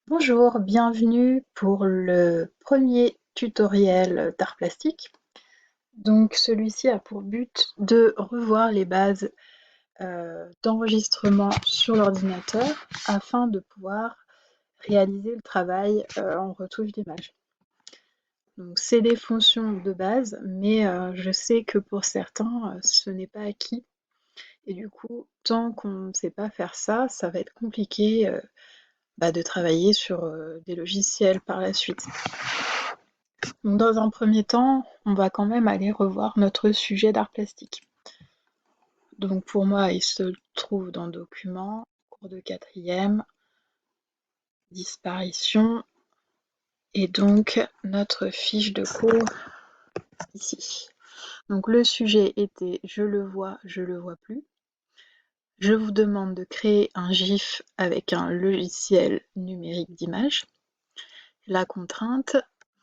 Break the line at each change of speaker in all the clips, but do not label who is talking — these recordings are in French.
Bonjour, bienvenue pour le premier tutoriel d'art plastique. Donc celui-ci a pour but de revoir les bases d'enregistrement sur l'ordinateur afin de pouvoir réaliser le travail en retouche d'image. Donc c'est des fonctions de base, mais je sais que pour certains, ce n'est pas acquis. Et du coup, tant qu'on ne sait pas faire ça, ça va être compliqué de travailler sur des logiciels par la suite. Donc dans un premier temps, on va quand même aller revoir notre sujet d'art plastique. Donc pour moi, il se trouve dans Documents, cours de quatrième, Disparition, et donc notre fiche de cours ici. Donc le sujet était je le vois plus. Je vous demande de créer un GIF avec un logiciel numérique d'image. La contrainte,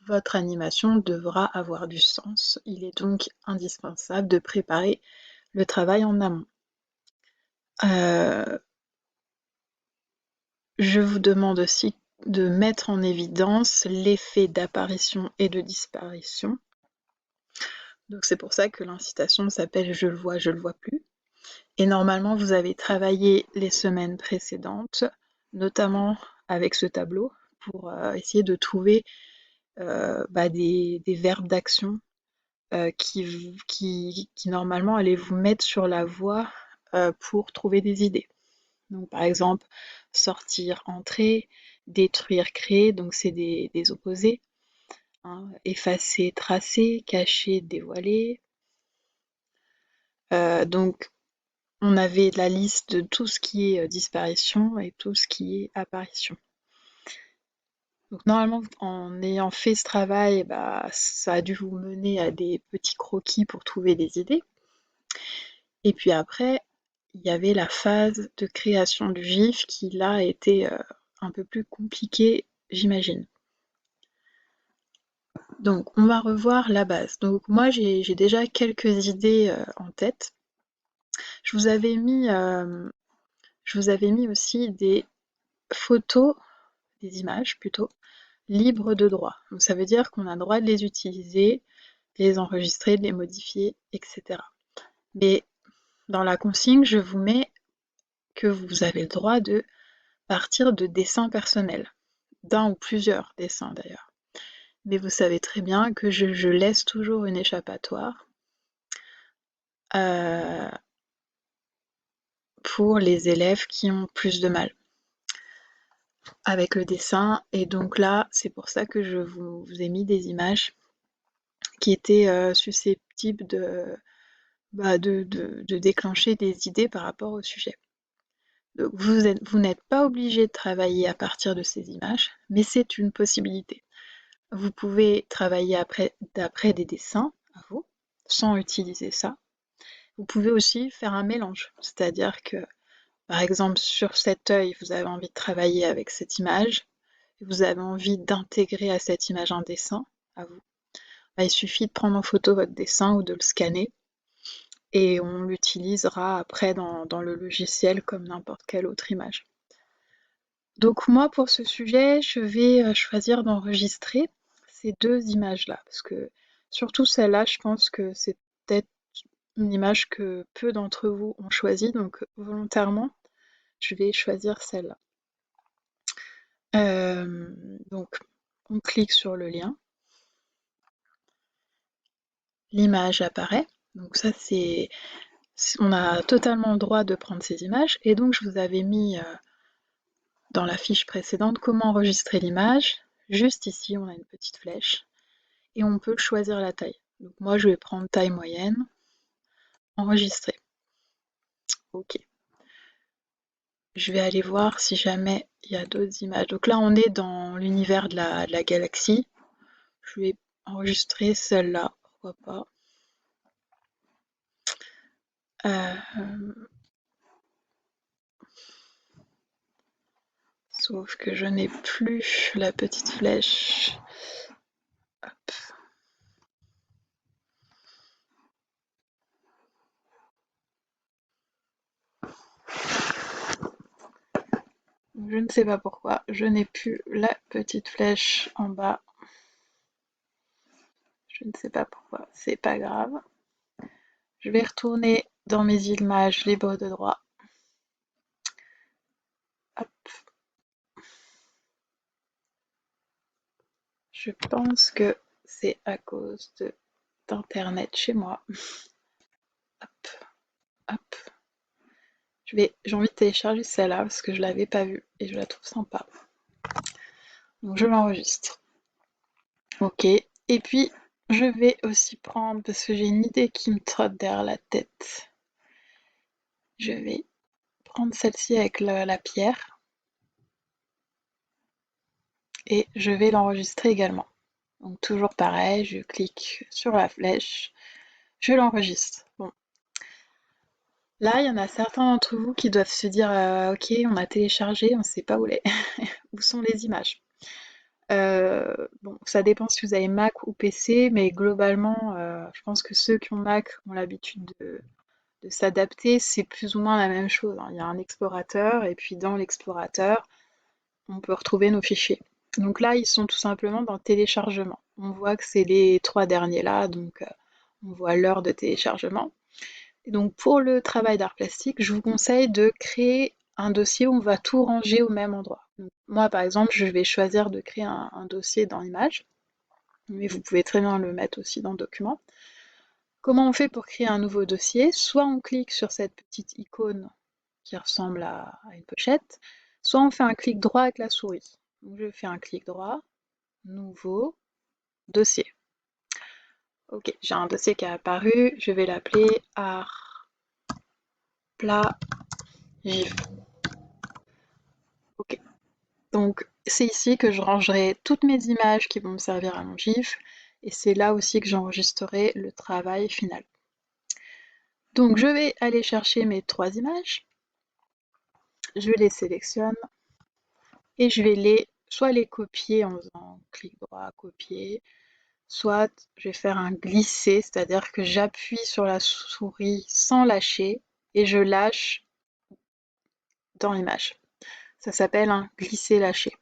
votre animation devra avoir du sens. Il est donc indispensable de préparer le travail en amont. Je vous demande aussi de mettre en évidence l'effet d'apparition et de disparition. Donc c'est pour ça que l'incitation s'appelle je le vois plus. Et normalement, vous avez travaillé les semaines précédentes, notamment avec ce tableau, pour essayer de trouver des verbes d'action qui normalement allaient vous mettre sur la voie pour trouver des idées. Donc par exemple, sortir, entrer, détruire, créer, donc c'est des opposés. Hein. Effacer, tracer, cacher, dévoiler. Donc on avait la liste de tout ce qui est disparition et tout ce qui est apparition. Donc normalement, en ayant fait ce travail, ça a dû vous mener à des petits croquis pour trouver des idées. Et puis après, il y avait la phase de création du GIF qui là était un peu plus compliquée, j'imagine. Donc on va revoir la base. Donc moi j'ai déjà quelques idées en tête. Je vous avais mis, aussi des photos, des images plutôt, libres de droit. Donc ça veut dire qu'on a le droit de les utiliser, de les enregistrer, de les modifier, etc. Mais dans la consigne, je vous mets que vous avez le droit de partir de dessins personnels, d'un ou plusieurs dessins d'ailleurs. Mais vous savez très bien que je laisse toujours une échappatoire pour les élèves qui ont plus de mal avec le dessin. Et donc là, c'est pour ça que je vous ai mis des images qui étaient susceptibles de déclencher des idées par rapport au sujet. Donc vous n'êtes pas obligé de travailler à partir de ces images, mais c'est une possibilité. Vous pouvez travailler d'après des dessins à vous, sans utiliser ça. Vous pouvez aussi faire un mélange, c'est-à-dire que, par exemple, sur cet œil, vous avez envie de travailler avec cette image, et vous avez envie d'intégrer à cette image un dessin à vous. Il suffit de prendre en photo votre dessin ou de le scanner, et on l'utilisera après dans le logiciel comme n'importe quelle autre image. Donc moi, pour ce sujet, je vais choisir d'enregistrer ces deux images-là, parce que surtout celle-là, je pense que c'est peut-être une image que peu d'entre vous ont choisie, donc volontairement, je vais choisir celle-là. Donc, on clique sur le lien, l'image apparaît, donc ça on a totalement le droit de prendre ces images, et donc je vous avais mis dans la fiche précédente comment enregistrer l'image. Juste ici, on a une petite flèche, et on peut choisir la taille. Donc moi, je vais prendre taille moyenne, enregistrer. Ok. Je vais aller voir si jamais il y a d'autres images. Donc là, on est dans l'univers de la galaxie. Je vais enregistrer celle-là, pourquoi pas. Sauf que je n'ai plus la petite flèche. Hop. Je ne sais pas pourquoi, je n'ai plus la petite flèche en bas. Je ne sais pas pourquoi, c'est pas grave. Je vais retourner dans mes images libres de droit. Hop. Je pense que c'est à cause d'internet chez moi. Hop, hop. J'ai envie de télécharger celle-là parce que je l'avais pas vue et je la trouve sympa. Donc je l'enregistre. Ok. Et puis je vais aussi prendre, parce que j'ai une idée qui me trotte derrière la tête. Je vais prendre celle-ci avec la pierre et je vais l'enregistrer également. Donc toujours pareil, je clique sur la flèche, je l'enregistre. Bon. Là, il y en a certains d'entre vous qui doivent se dire ok, on a téléchargé, on ne sait pas où sont les images. Bon, ça dépend si vous avez Mac ou PC, mais globalement, je pense que ceux qui ont Mac ont l'habitude de s'adapter. C'est plus ou moins la même chose, hein. Il y a un explorateur, et puis dans l'explorateur, on peut retrouver nos fichiers. Donc là, ils sont tout simplement dans téléchargement. On voit que c'est les 3 derniers là, donc on voit l'heure de téléchargement. Et donc pour le travail d'art plastique, je vous conseille de créer un dossier où on va tout ranger au même endroit. Donc, moi, par exemple, je vais choisir de créer un dossier dans Images, mais vous pouvez très bien le mettre aussi dans Documents. Comment on fait pour créer un nouveau dossier? Soit on clique sur cette petite icône qui ressemble à une pochette, soit on fait un clic droit avec la souris. Donc je fais un clic droit, nouveau, dossier. Ok, j'ai un dossier qui est apparu, je vais l'appeler art plat gif. Ok, donc c'est ici que je rangerai toutes mes images qui vont me servir à mon gif, et c'est là aussi que j'enregistrerai le travail final. Donc je vais aller chercher mes 3 images, je les sélectionne, et je vais soit les copier en faisant clic droit, copier, soit je vais faire un glisser, c'est-à-dire que j'appuie sur la souris sans lâcher, et je lâche dans l'image. Ça s'appelle un glisser-lâcher.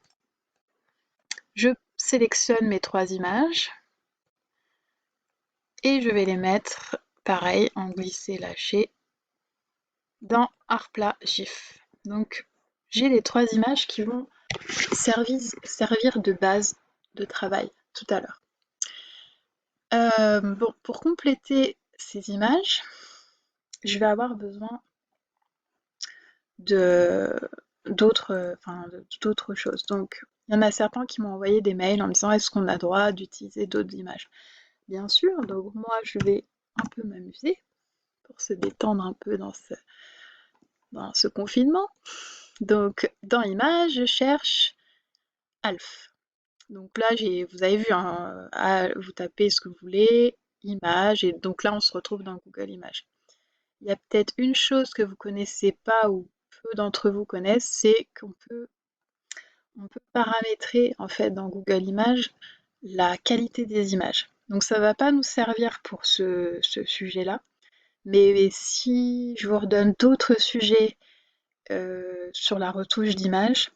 Je sélectionne mes 3 images, et je vais les mettre, pareil, en glisser-lâcher, dans Artplat GIF. Donc j'ai les 3 images qui vont servir de base de travail tout à l'heure. Bon, pour compléter ces images, je vais avoir besoin de d'autres choses. Donc, il y en a certains qui m'ont envoyé des mails en me disant est-ce qu'on a droit d'utiliser d'autres images? Bien sûr, donc moi je vais un peu m'amuser pour se détendre un peu dans ce confinement. Donc, dans Images, je cherche Alf. Donc là, vous avez vu, hein, vous tapez ce que vous voulez, Images, et donc là, on se retrouve dans Google Images. Il y a peut-être une chose que vous connaissez pas ou peu d'entre vous connaissent, c'est on peut paramétrer en fait dans Google Images la qualité des images. Donc ça ne va pas nous servir pour ce sujet-là, mais si je vous redonne d'autres sujets sur la retouche d'image,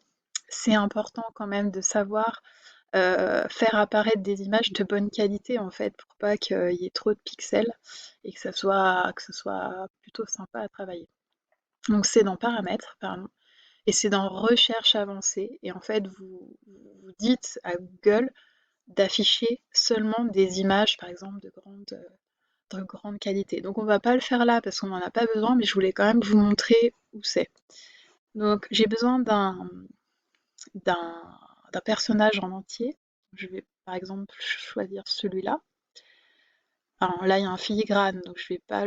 c'est important quand même de savoir faire apparaître des images de bonne qualité en fait, pour pas qu'il y ait trop de pixels et que ce soit plutôt sympa à travailler. Donc c'est dans paramètres, pardon, et c'est dans recherche avancée. Et en fait, vous dites à Google d'afficher seulement des images, par exemple, de grande qualité. Donc on va pas le faire là parce qu'on n'en a pas besoin, mais je voulais quand même vous montrer où c'est. Donc j'ai besoin d'un personnage en entier. Je vais par exemple choisir celui-là. Alors là, il y a un filigrane, donc je vais pas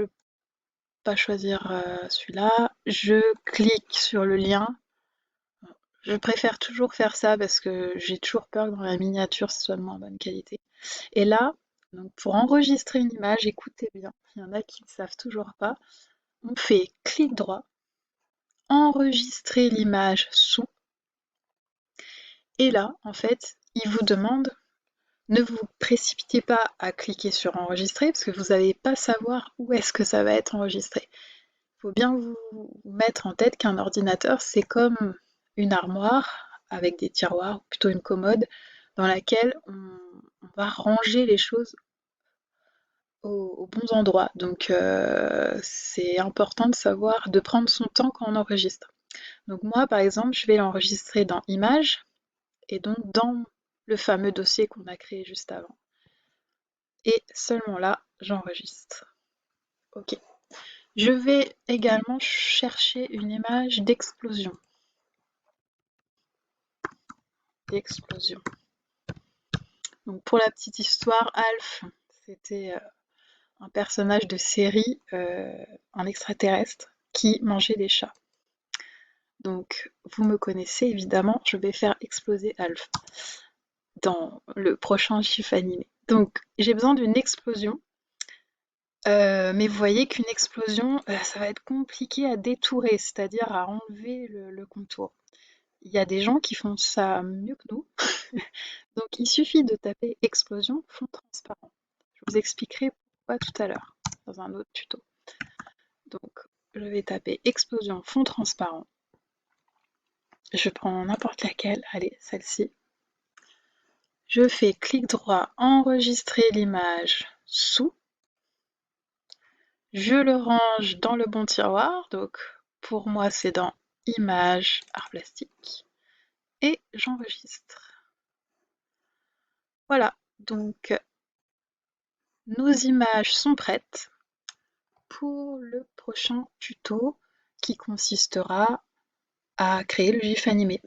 choisir celui-là. Je clique sur le lien. Je préfère toujours faire ça parce que j'ai toujours peur que dans la miniature, ce soit de moins bonne qualité. Et là, donc pour enregistrer une image, écoutez bien, il y en a qui ne savent toujours pas, on fait clic droit, enregistrer l'image sous, et là, en fait, il vous demande, ne vous précipitez pas à cliquer sur enregistrer parce que vous n'allez pas savoir où est-ce que ça va être enregistré. Il faut bien vous mettre en tête qu'un ordinateur, c'est comme une armoire avec des tiroirs, ou plutôt une commode, dans laquelle on va ranger les choses aux bons endroits. Donc c'est important de savoir, de prendre son temps quand on enregistre. Donc moi, par exemple, je vais l'enregistrer dans Images et donc dans le fameux dossier qu'on a créé juste avant. Et seulement là, j'enregistre. Ok. Je vais également chercher une image d'explosion. D'explosion. Donc pour la petite histoire, Alf, c'était un personnage de série, un extraterrestre, qui mangeait des chats. Donc vous me connaissez évidemment, je vais faire exploser Alf dans le prochain GIF animé. Donc j'ai besoin d'une explosion, mais vous voyez qu'une explosion, ça va être compliqué à détourer, c'est-à-dire à enlever le contour. Il y a des gens qui font ça mieux que nous. Donc il suffit de taper explosion fond transparent. Je vous expliquerai pourquoi tout à l'heure, dans un autre tuto. Donc je vais taper explosion fond transparent. Je prends n'importe laquelle, allez, celle-ci. Je fais clic droit, enregistrer l'image sous. Je le range dans le bon tiroir, donc pour moi c'est dans Images, art plastique. Et j'enregistre. Voilà, donc nos images sont prêtes pour le prochain tuto qui consistera à créer le GIF animé.